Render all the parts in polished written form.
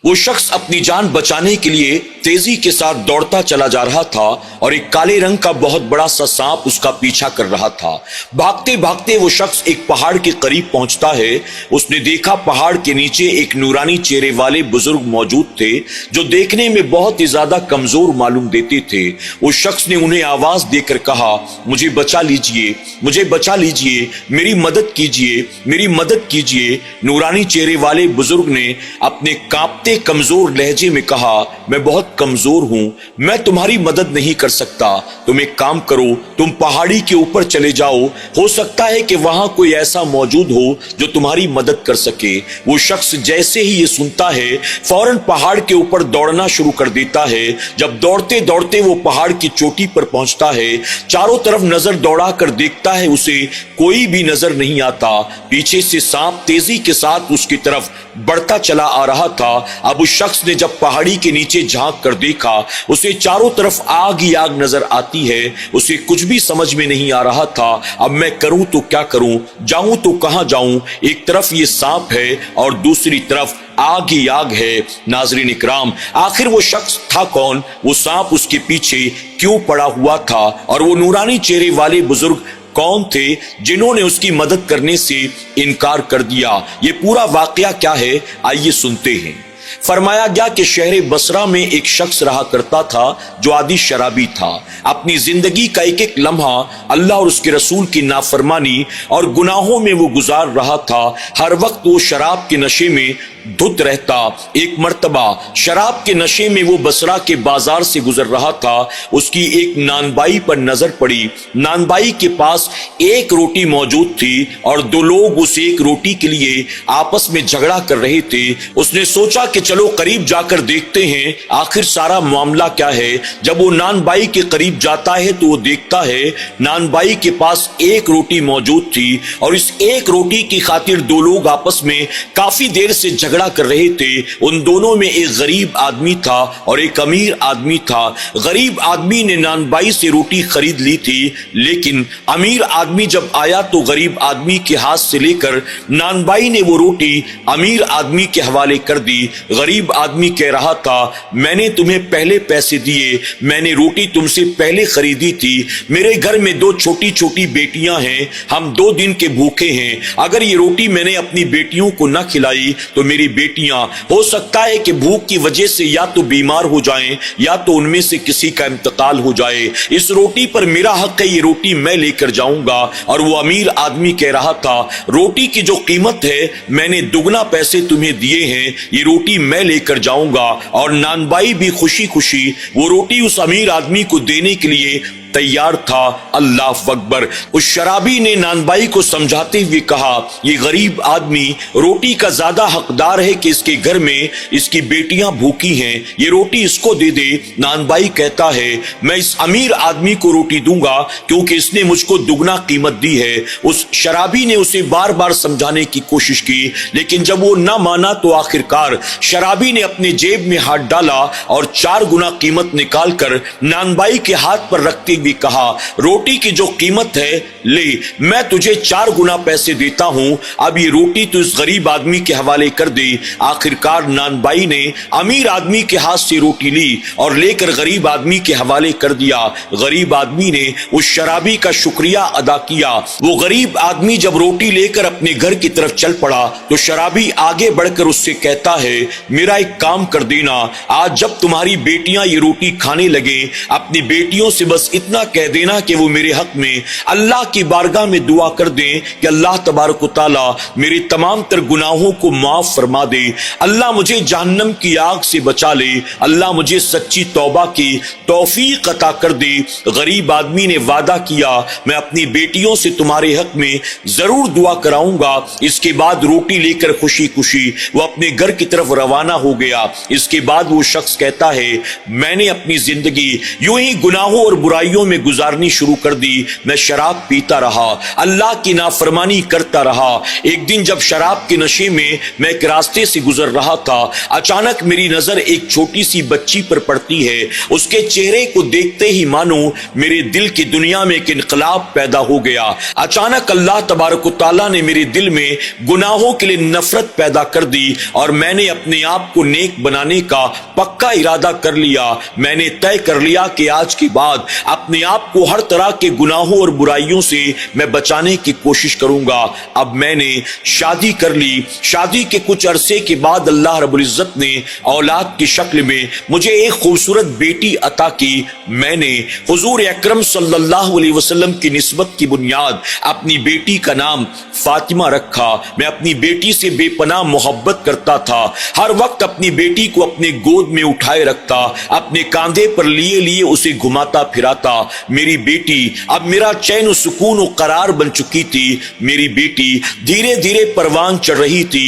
وہ شخص اپنی جان بچانے کے لیے تیزی کے ساتھ دوڑتا چلا جا رہا تھا اور ایک کالے رنگ کا بہت بڑا سا سانپ اس کا پیچھا کر رہا تھا۔ بھاگتے بھاگتے وہ شخص ایک پہاڑ کے قریب پہنچتا ہے۔ اس نے دیکھا پہاڑ کے نیچے ایک نورانی چہرے والے بزرگ موجود تھے جو دیکھنے میں بہت ہی زیادہ کمزور معلوم دیتے تھے۔ اس شخص نے انہیں آواز دے کر کہا، مجھے بچا لیجئے، مجھے بچا لیجئے، میری مدد کیجئے، میری مدد کیجئے۔ نورانی چہرے والے بزرگ نے اپنے کانپتے کمزور لہجے میں کہا، میں بہت کمزور ہوں، میں تمہاری مدد نہیں کر سکتا۔ تم ایک کام کرو، تم پہاڑی کے اوپر چلے جاؤ، ہو سکتا ہے کہ وہاں کوئی ایسا موجود ہو جو تمہاری مدد کر سکے۔ وہ شخص جیسے ہی یہ سنتا ہے فوراً پہاڑ کے اوپر دوڑنا شروع کر دیتا ہے۔ جب دوڑتے دوڑتے وہ پہاڑ کی چوٹی پر پہنچتا ہے، چاروں طرف نظر دوڑا کر دیکھتا ہے، اسے کوئی بھی نظر نہیں آتا۔ پیچھے سے سانپ تیزی کے ساتھ اس کی طرف بڑھتا چلا آ رہا تھا۔ اب اس شخص نے جب پہاڑی کے نیچے جھانک کر دیکھا، اسے چاروں طرف آگ ہی آگ نظر آتی ہے۔ اسے کچھ بھی سمجھ میں نہیں آ رہا تھا، اب میں کروں تو کیا کروں، جاؤں تو کہاں جاؤں؟ ایک طرف یہ سانپ ہے اور دوسری طرف آگ ہی آگ ہے۔ ناظرین اکرام، آخر وہ شخص تھا کون؟ وہ سانپ اس کے پیچھے کیوں پڑا ہوا تھا؟ اور وہ نورانی چہرے والے بزرگ کون تھے جنہوں نے اس کی مدد کرنے سے انکار کر دیا؟ یہ پورا واقعہ کیا ہے، آئیے سنتے ہیں۔ فرمایا گیا کہ شہر بصرہ میں ایک شخص رہا کرتا تھا جو عادی شرابی تھا۔ اپنی زندگی کا ایک ایک لمحہ اللہ اور اس کے رسول کی نافرمانی اور گناہوں میں وہ گزار رہا تھا۔ ہر وقت وہ شراب کے نشے میں دھت رہتا۔ ایک مرتبہ شراب کے نشے میں وہ بصرہ کے بازار سے گزر رہا تھا۔ اس کی ایک نان بائی پر نظر پڑی۔ نان بائی کے پاس ایک روٹی موجود تھی اور دو لوگ اس ایک روٹی کے لیے آپس میں جھگڑا کر رہے تھے۔ اس نے سوچا کہ چلو قریب جا کر دیکھتے ہیں آخر سارا معاملہ کیا ہے۔ جب وہ نان بائی کے قریب جاتا ہے تو وہ دیکھتا ہے نان بائی کے پاس ایک روٹی موجود تھی اور اس ایک روٹی کی خاطر دو لوگ آپس میں کافی دیر سے جھگڑا کر رہے تھے۔ ان دونوں میں ایک غریب آدمی تھا اور ایک امیر آدمی تھا۔ غریب آدمی نے نان بائی سے روٹی خرید لی تھی، لیکن امیر آدمی جب آیا تو غریب آدمی کے ہاتھ سے لے کر نان بائی نے وہ روٹی امیر آدمی کے حوالے کر دی۔ غریب آدمی کہہ رہا تھا، میں نے تمہیں پہلے پیسے دیے، میں نے روٹی تم سے پہلے خریدی تھی۔ میرے گھر میں دو چھوٹی چھوٹی بیٹیاں ہیں، ہم 2 دن کے بھوکے ہیں۔ اگر یہ روٹی میں نے اپنی بیٹیوں کو نہ کھلائی تو میری بیٹیاں ہو سکتا ہے کہ بھوک کی وجہ سے یا تو بیمار ہو جائیں یا تو ان میں سے کسی کا انتقال ہو جائے۔ اس روٹی پر میرا حق ہے، یہ روٹی میں لے کر جاؤں گا۔ اور وہ امیر آدمی کہہ رہا تھا، روٹی کی جو قیمت ہے میں نے دگنا پیسے تمہیں دیے ہیں، یہ روٹی میں لے کر جاؤں گا۔ اور نان بائی بھی خوشی خوشی وہ روٹی اس امیر آدمی کو دینے کے لیے تیار تھا۔ اللہ اکبر۔ اس شرابی نے نان بائی کو سمجھاتے ہوئے کہا، یہ غریب آدمی روٹی کا زیادہ حقدار ہے کہ اس کے گھر میں اس کی بیٹیاں بھوکی ہیں، یہ روٹی اس کو دے دے۔ نان بائی کہتا ہے، میں اس امیر آدمی کو روٹی دوں گا کیونکہ اس نے مجھ کو دگنا قیمت دی ہے۔ اس شرابی نے اسے بار بار سمجھانے کی کوشش کی، لیکن جب وہ نہ مانا تو آخرکار شرابی نے اپنے جیب میں ہاتھ ڈالا اور 4 گنا قیمت نکال کر نان بائی کے ہاتھ پر رکھتے بھی کہا، روٹی کی جو قیمت ہے لے، میں تجھے 4 گنا پیسے دیتا ہوں، اب یہ روٹی تو اس غریب آدمی کے حوالے کر دے۔ آخرکار نان بائی نے امیر آدمی کے ہاتھ سے روٹی لی اور لے کر غریب آدمی کے حوالے کر دیا۔ غریب آدمی نے اس شرابی کا شکریہ ادا کیا۔ وہ غریب آدمی جب روٹی لے کر اپنے گھر کی طرف چل پڑا تو شرابی آگے بڑھ کر اس سے کہتا ہے، میرا ایک کام کر دینا، آج جب تمہاری بیٹیاں یہ روٹی کھانے لگے اپنی بیٹیوں سے بس اتنا کہہ دینا کہ وہ میرے حق میں اللہ کی بارگاہ میں دعا کر دیں کہ اللہ تبارک و تعالی میرے تمام تر گناہوں کو معاف فرما دے، اللہ مجھے جہنم کی آگ سے بچا لے، اللہ مجھے سچی توبہ کی توفیق عطا کر دے۔ غریب آدمی نے وعدہ کیا، میں اپنی بیٹیوں سے تمہارے حق میں ضرور دعا کراؤں گا۔ اس کے بعد روٹی لے کر خوشی خوشی وہ اپنے گھر کی طرف روانہ ہو گیا۔ اس کے بعد وہ شخص کہتا ہے، میں نے اپنی زندگی یوں ہی گناہوں اور برائیوں گلیوں میں گزارنی شروع کر دی۔ میں شراب پیتا رہا، اللہ کی نافرمانی کرتا رہا۔ ایک دن جب شراب کے نشے میں ایک راستے سے گزر رہا تھا، اچانک میری نظر ایک چھوٹی سی بچی پر پڑتی ہے۔ اس کے چہرے کو دیکھتے ہی مانو میرے دل کی دنیا میں ایک انقلاب پیدا ہو گیا۔ اچانک اللہ تبارک و تعالیٰ نے میرے دل میں گناہوں کے لیے نفرت پیدا کر دی اور میں نے اپنے آپ کو نیک بنانے کا پکا ارادہ کر لیا۔ میں نے طے کر لیا کہ آج کے بعد اپنے آپ کو ہر طرح کے گناہوں اور برائیوں سے میں بچانے کی کوشش کروں گا۔ اب میں نے شادی کر لی۔ شادی کے کچھ عرصے کے بعد اللہ رب العزت نے اولاد کی شکل میں مجھے ایک خوبصورت بیٹی عطا کی۔ میں نے حضور اکرم صلی اللہ علیہ وسلم کی نسبت کی بنیاد اپنی بیٹی کا نام فاطمہ رکھا۔ میں اپنی بیٹی سے بے پناہ محبت کرتا تھا، ہر وقت اپنی بیٹی کو اپنے گود میں اٹھائے رکھتا، اپنے کاندھے پر لیے لیے اسے گھماتا پھراتا۔ میری بیٹی اب میرا چین و سکون و قرار بن چکی تھی۔ میری بیٹی دھیرے دھیرے پروان چڑھ رہی تھی۔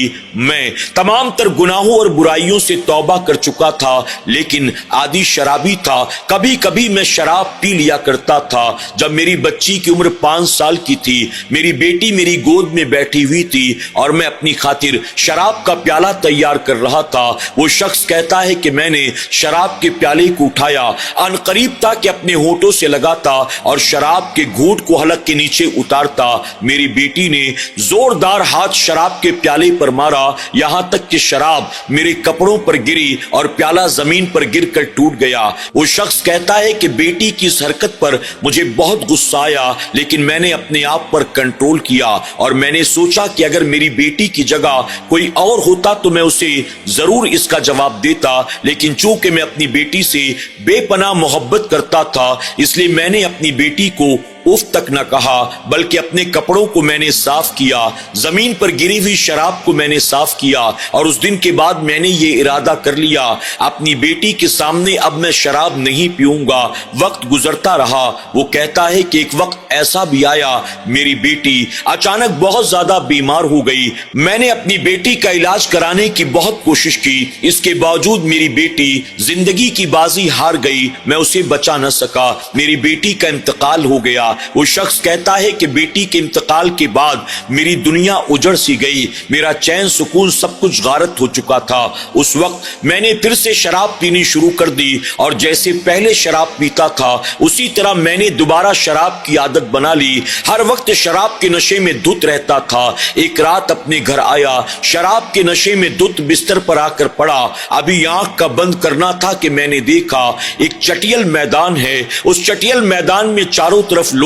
میں تمام تر گناہوں اور برائیوں سے توبہ کر چکا تھا، لیکن عادی شرابی تھا۔ کبھی کبھی میں شراب پی لیا کرتا تھا۔ جب میری بچی کی عمر 5 سال کی تھی، میری بیٹی میری گود میں بیٹھی ہوئی تھی اور میں اپنی خاطر شراب کا پیالہ تیار کر رہا تھا۔ وہ شخص کہتا ہے کہ میں نے شراب کے پیالے کو اٹھایا، ان قریب تھا کہ اپنے ہونٹوں سے لگاتا اور شراب کے گھونٹ کو حلق کے نیچے اتارتا۔ میری بیٹی نے زوردار ہاتھ شراب کے پیالے پر مارا، یہاں تک کہ شراب میرے کپڑوں پر گری اور پیالہ زمین پر گر کر ٹوٹ گیا۔ وہ شخص کہتا ہے کہ بیٹی کی اس حرکت پر مجھے بہت غصہ آیا، لیکن میں نے اپنے آپ پر کنٹرول کیا اور میں نے سوچا کہ اگر میری بیٹی کی جگہ کوئی اور ہوتا تو میں اسے ضرور اس کا جواب دیتا، لیکن چونکہ میں اپنی بیٹی سے بے پناہ محبت کرتا تھا، اس لیے میں نے اپنی بیٹی کو اف تک نہ کہا، بلکہ اپنے کپڑوں کو میں نے صاف کیا، زمین پر گری ہوئی شراب کو میں نے صاف کیا اور اس دن کے بعد میں نے یہ ارادہ کر لیا اپنی بیٹی کے سامنے اب میں شراب نہیں پیوں گا۔ وقت گزرتا رہا۔ وہ کہتا ہے کہ ایک وقت ایسا بھی آیا، میری بیٹی اچانک بہت زیادہ بیمار ہو گئی۔ میں نے اپنی بیٹی کا علاج کرانے کی بہت کوشش کی، اس کے باوجود میری بیٹی زندگی کی بازی ہار گئی، میں اسے بچا نہ سکا، میری بیٹی کا انتقال ہو گیا۔ وہ شخص کہتا ہے کہ بیٹی کے انتقال کے بعد میری دنیا اجڑ سی گئی، میرا چین سکون سب کچھ غارت ہو چکا تھا۔ اس وقت میں نے پھر سے شراب پینی شروع کر دی اور جیسے پہلے شراب پیتا تھا اسی طرح میں نے دوبارہ شراب کی عادت بنا لی، ہر وقت شراب کے نشے میں دھت رہتا تھا۔ ایک رات اپنے گھر آیا، شراب کے نشے میں دھت بستر پر آ کر پڑا، ابھی آنکھ کا بند کرنا تھا کہ میں نے دیکھا ایک چٹیل میدان ہے، اس چٹیل میدان میں چاروں طرف لوگ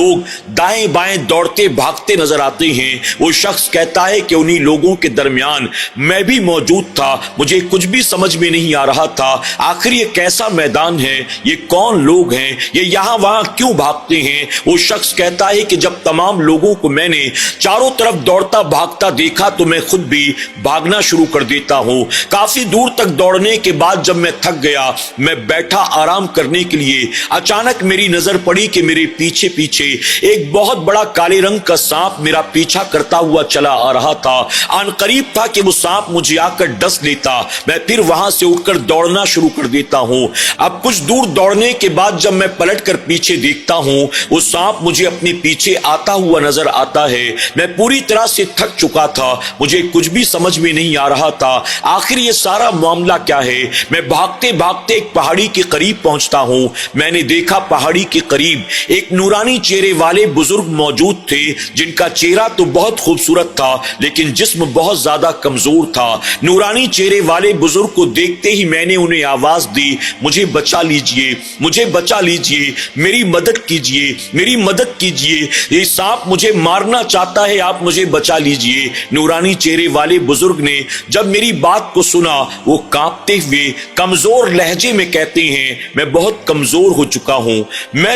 دائیں بائیں دوڑتے بھاگتے نظر آتے ہیں۔ وہ شخص کہتا ہے کہ انہی لوگوں کے درمیان میں بھی موجود تھا، مجھے کچھ بھی سمجھ میں نہیں آ رہا تھا، آخر یہ کیسا میدان ہے، یہ کون لوگ ہیں، یہ یہاں وہاں کیوں بھاگتے ہیں۔ وہ شخص کہتا ہے کہ جب تمام لوگوں کو میں نے چاروں طرف دوڑتا بھاگتا دیکھا تو میں خود بھی بھاگنا شروع کر دیتا ہوں۔ کافی دور تک دوڑنے کے بعد جب میں تھک گیا، میں بیٹھا آرام کرنے کے لیے، اچانک میری نظر پڑی کہ میرے پیچھے پیچھے ایک بہت بڑا کالے رنگ کا سانپ میرا پیچھا کرتا ہوا چلا آ رہا تھا۔ ان قریب تھا کہ وہ سانپ مجھے آ کر ڈس لیتا، میں پھر وہاں سے اٹھ کر دوڑنا شروع کر دیتا ہوں۔ اب کچھ دور دوڑنے کے بعد جب میں پلٹ کر پیچھے دیکھتا ہوں، وہ سانپ مجھے اپنے پیچھے آتا ہوا نظر آتا ہے۔ میں پوری طرح سے تھک چکا تھا، مجھے کچھ بھی سمجھ میں نہیں آ رہا تھا، آخر یہ سارا معاملہ کیا ہے۔ میں بھاگتے بھاگتے ایک پہاڑی کے قریب پہنچتا ہوں۔ میں نے دیکھا پہاڑی کے قریب ایک نورانی چہرے والے بزرگ موجود تھے، جن کا چہرہ تو بہت خوبصورت تھا لیکن جسم بہت زیادہ کمزور تھا۔ نورانی چہرے والے بزرگ کو دیکھتے ہی میں نے انہیں آواز دی، مجھے بچا لیجئے، مجھے بچا لیجئے، میری مدد کیجئے، میری مدد کیجئے، یہ سانپ مجھے مارنا چاہتا ہے، آپ مجھے بچا لیجئے۔ نورانی چہرے والے بزرگ نے جب میری بات کو سنا، وہ کانپتے ہوئے کمزور لہجے میں کہتے ہیں، میں بہت کمزور ہو چکا ہوں، میں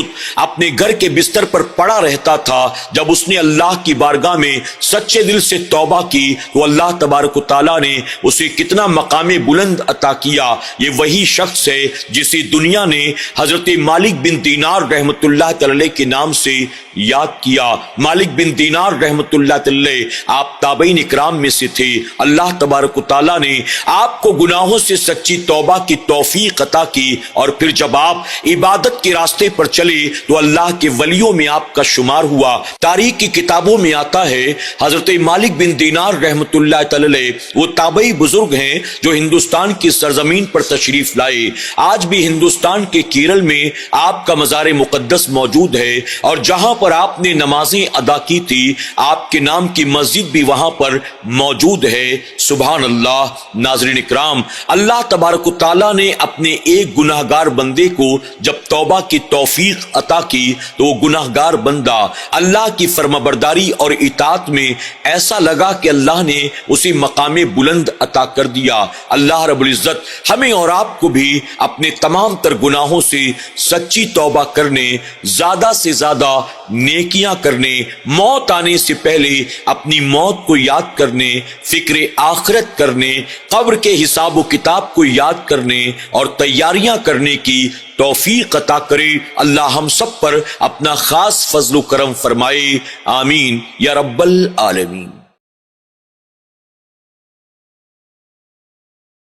یہود اپنے گھر کے بستر پر پڑا رہتا تھا، جب اس نے اللہ کی بارگاہ میں سچے دل سے توبہ کی تو اللہ تبارک و تعالیٰ نے اسے کتنا مقام بلند عطا کیا۔ یہ وہی شخص ہے جسے دنیا نے حضرت مالک بن دینار رحمت اللہ تعالی کے نام سے یاد کیا۔ مالک بن دینار رحمت اللہ تعالی آپ تابعین اکرام میں سے تھے۔ اللہ تبارک و تعالیٰ نے آپ کو گناہوں سے سچی توبہ کی توفیق عطا کی، اور پھر جب آپ عبادت کے راستے پر چلے تو اللہ کے ولیوں میں آپ کا شمار ہوا۔ تاریخ کی کتابوں میں آتا ہے حضرت مالک بن دینار رحمت اللہ تعالی وہ تابعی بزرگ ہیں جو ہندوستان کی سرزمین پر تشریف لائے۔ آج بھی ہندوستان کے کیرل میں آپ کا مزار مقدس موجود ہے، اور جہاں پر آپ نے نمازیں ادا کی تھی آپ کے نام کی مسجد بھی وہاں پر موجود ہے۔ سبحان اللہ۔ ناظرین اکرام، اللہ تبارک و تعالیٰ نے اپنے ایک گناہگار بندے کو جب توبہ کی توفیق عطا کی تو وہ گناہگار بندہ اللہ کی فرمانبرداری اور اطاعت میں ایسا لگا کہ اللہ نے اسے مقام بلند عطا کر دیا۔ اللہ رب العزت ہمیں اور آپ کو بھی اپنے تمام تر گناہوں سے سچی توبہ کرنے، زیادہ سے زیادہ نیکیاں کرنے، موت آنے سے پہلے اپنی موت کو یاد کرنے، فکر آخرت کرنے، قبر کے حساب و کتاب کو یاد کرنے اور تیاریاں کرنے کی توفیق عطا کرے۔ اللہ ہم سب پر اپنا خاص فضل و کرم فرمائے، آمین یا رب العالمین۔